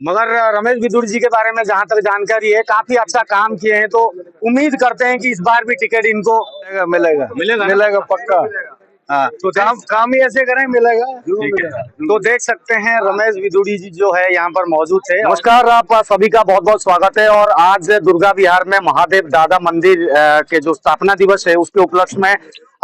मगर रमेश विदुर जी के बारे में जहां तक जानकारी है, काफी अच्छा काम किए हैं, तो उम्मीद करते हैं कि इस बार भी टिकट इनको मिलेगा मिलेगा मिलेगा पक्का। हाँ, तो काम ही ऐसे करें, मिलेगा जरूर ठीक है। मिलेगा। तो देख सकते हैं रमेश विदुरी जी जो है यहाँ पर मौजूद थे। नमस्कार, आप सभी का बहुत बहुत स्वागत है। और आज दुर्गा विहार में महादेव दादा मंदिर के जो स्थापना दिवस है, उसके उपलक्ष्य में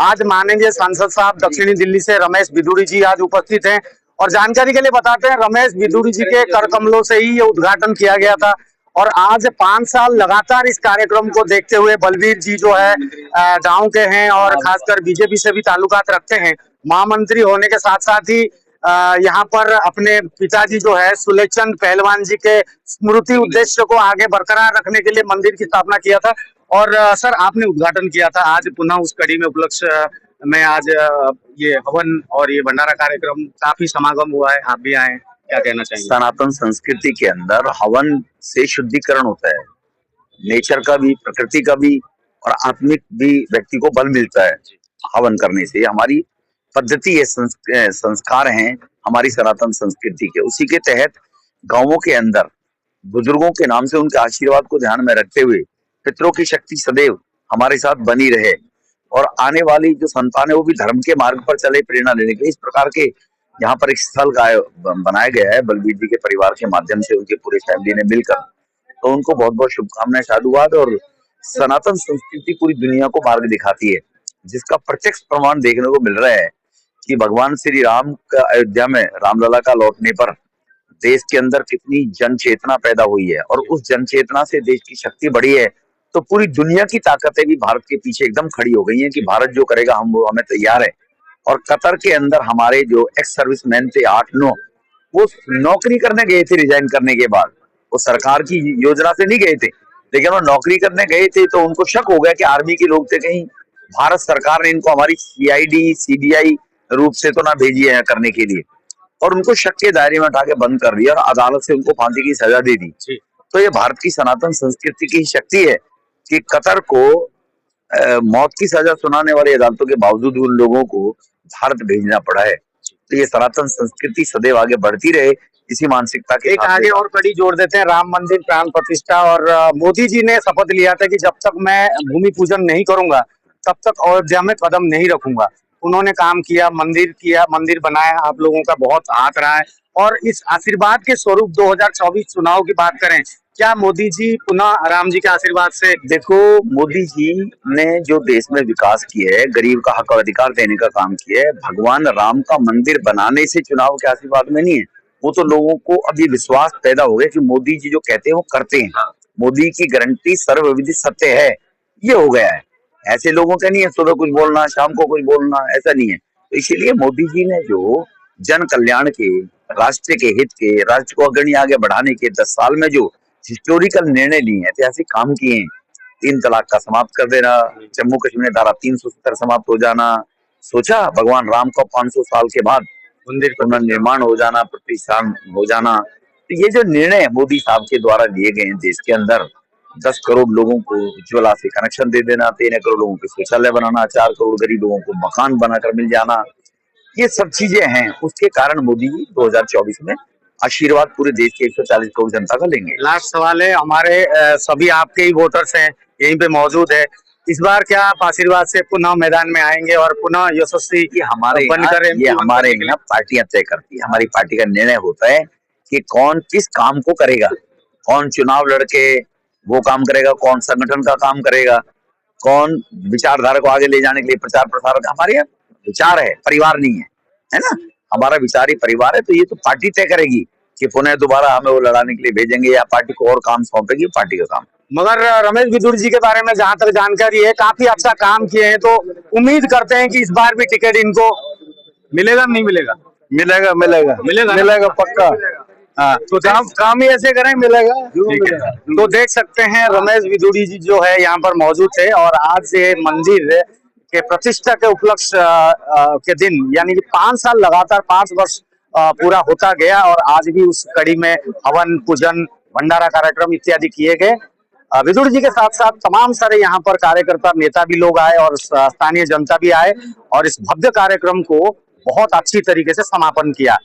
आज माननीय सांसद साहब दक्षिणी दिल्ली से रमेश विदुरी जी आज उपस्थित हैं। और जानकारी के लिए बताते हैं, रमेश विदुरी जी के कर कमलों से ही ये उद्घाटन किया गया था। और आज 5 साल लगातार इस कार्यक्रम को देखते हुए बलवीर जी जो है गांव के हैं और खासकर बीजेपी से भी ताल्लुकात रखते हैं। महामंत्री होने के साथ साथ ही यहाँ पर अपने पिताजी जो है सुलेचंद पहलवान जी के स्मृति उद्देश्य को आगे बरकरार रखने के लिए मंदिर की स्थापना किया था। और सर, आपने उद्घाटन किया था, आज पुनः उस कड़ी में उपलक्ष्य में आज ये हवन और ये भंडारा कार्यक्रम, काफी समागम हुआ है, आप भी आए, क्या कहना चाहेंगे? सनातन संस्कृति के अंदर हवन से शुद्धिकरण होता है, नेचर का भी, प्रकृति का भी और आत्मिक भी व्यक्ति को बल मिलता है हवन करने से। हमारी पद्धति है, संस्कार हैं हमारी सनातन संस्कृति के। उसी के तहत गांवों के अंदर बुजुर्गों के नाम से उनके आशीर्वाद को ध्यान में रखते हुए पितरों की शक्ति सदैव हमारे साथ बनी रहे और आने वाली जो संतान है वो भी धर्म के मार्ग पर चले, प्रेरणा लेने के। इस प्रकार के यहाँ पर एक स्थल का बनाया गया है बलबीर जी के परिवार के माध्यम से, उनके पूरे फैमिली ने मिलकर। तो उनको बहुत बहुत शुभकामनाएं, साधुवाद। और सनातन संस्कृति पूरी दुनिया को मार्ग दिखाती है, जिसका प्रत्यक्ष प्रमाण देखने को मिल रहा है कि भगवान श्री राम का अयोध्या में रामलला का लौटने पर देश के अंदर कितनी जन चेतना पैदा हुई है और उस जन चेतना से देश की शक्ति बढ़ी है। तो पूरी दुनिया की ताकतें भी भारत के पीछे एकदम खड़ी हो गई हैं कि भारत जो करेगा हम वो हमें तैयार है। और कतर के अंदर हमारे जो एक्स सर्विसमैन थे 8-9, वो नौकरी करने गए थे रिजाइन करने के बाद, वो सरकार की योजना से नहीं गए थे, लेकिन वो नौकरी करने गए थे। तो उनको शक हो गया कि आर्मी के लोग थे, कहीं भारत सरकार ने इनको हमारी सीआईडी सीबीआई रूप से तो ना भेजी है करने के लिए, और उनको शक के दायरे में उठा के बंद कर दिया और अदालत से उनको फांसी की सजा दे दी। तो ये भारत की सनातन संस्कृति की शक्ति है कि कतर को मौत की सजा सुनाने वाली अदालतों के बावजूद उन लोगों को भारत भेजना पड़ा है। तो ये सनातन संस्कृति सदैव आगे बढ़ती रहे, इसी मानसिकता के। एक आगे और कड़ी जोड़ देते हैं, राम मंदिर प्राण प्रतिष्ठा। और मोदी जी ने शपथ लिया था कि जब तक मैं भूमि पूजन नहीं करूंगा तब तक अयोध्या में कदम नहीं रखूंगा। उन्होंने काम किया, मंदिर बनाया, आप लोगों का बहुत हाथ रहा है। और इस आशीर्वाद के स्वरूप 2024 चुनाव की बात करें, क्या मोदी जी पुनः राम जी के आशीर्वाद से? देखो, मोदी जी ने जो देश में विकास किया है, गरीब का हक और अधिकार देने का काम किया है, भगवान राम का मंदिर बनाने से चुनाव के आशीर्वाद में नहीं है। वो तो लोगों को अभी विश्वास पैदा हो गया कि मोदी जी जो कहते हैं वो करते हैं। मोदी की गारंटी सर्वविदित सत्य है, ये हो गया है। ऐसे लोगों का नहीं है सुबह कुछ बोलना शाम को कुछ बोलना, ऐसा नहीं है। तो इसीलिए मोदी जी ने जो जन कल्याण के, राष्ट्र के हित के, राष्ट्र को अग्रणी आगे बढ़ाने के 10 साल में जो हिस्टोरिकल निर्णय लिए हैं, ऐसे काम किए हैं, 3 तलाक का समाप्त कर देना, जम्मू कश्मीर में धारा 370 समाप्त हो जाना, सोचा भगवान राम का 500 साल के बाद मंदिर पुनर्निर्माण हो जाना, प्रतिष्ठान हो जाना। तो ये जो निर्णय मोदी साहब के द्वारा लिए गए हैं, देश के अंदर 10 करोड़ लोगों को उज्ज्वला से कनेक्शन दे देना, 13 करोड़ लोगों को शौचालय बनाना, 4 करोड़ गरीब लोगों को मकान बनाकर मिल जाना, ये सब चीजें हैं। उसके कारण मोदी जी 2024 में आशीर्वाद पूरे देश के 140 करोड़ जनता का लेंगे। लास्ट सवाल है, हमारे सभी आपके ही वोटर्स हैं, यहीं पे मौजूद है, इस बार क्या आप आशीर्वाद से पुनः मैदान में आएंगे और पुनः यशस्वी हमारे ना पार्टियां तय करती है। हमारी पार्टी का निर्णय होता है कि कौन किस काम को करेगा, कौन चुनाव लड़के वो काम करेगा, कौन संगठन का काम करेगा, कौन विचारधारा को आगे ले जाने के लिए प्रचार प्रसार। हमारे यहाँ विचार है, परिवार नहीं है ना, हमारा विचार ही परिवार है। तो ये तो पार्टी तय करेगी कि पुनः दोबारा हमें वो लड़ाने के लिए भेजेंगे या पार्टी को और काम सौंपेगी, पार्टी का काम। मगर रमेश विदुर जी के बारे में जहां तक जानकारी है, काफी अच्छा काम किए हैं, तो उम्मीद करते हैं कि इस बार भी टिकट इनको मिलेगा, नहीं मिलेगा? मिलेगा मिलेगा मिलेगा मिलेगा पक्का। हाँ, तो काम ही ऐसे करें, मिलेगा जरूर मिलेगा। तो देख सकते हैं रमेश विदुरी जी जो है यहाँ पर मौजूद थे। और आज ये मंदिर के प्रतिष्ठा के उपलक्ष्य के दिन, यानी कि 5 साल लगातार 5 वर्ष पूरा होता गया और आज भी उस कड़ी में हवन पूजन भंडारा कार्यक्रम इत्यादि किए गए। विदुर जी के साथ साथ तमाम सारे यहाँ पर कार्यकर्ता नेता भी लोग आए और स्थानीय जनता भी आए और इस भव्य कार्यक्रम को बहुत अच्छी तरीके से समापन किया।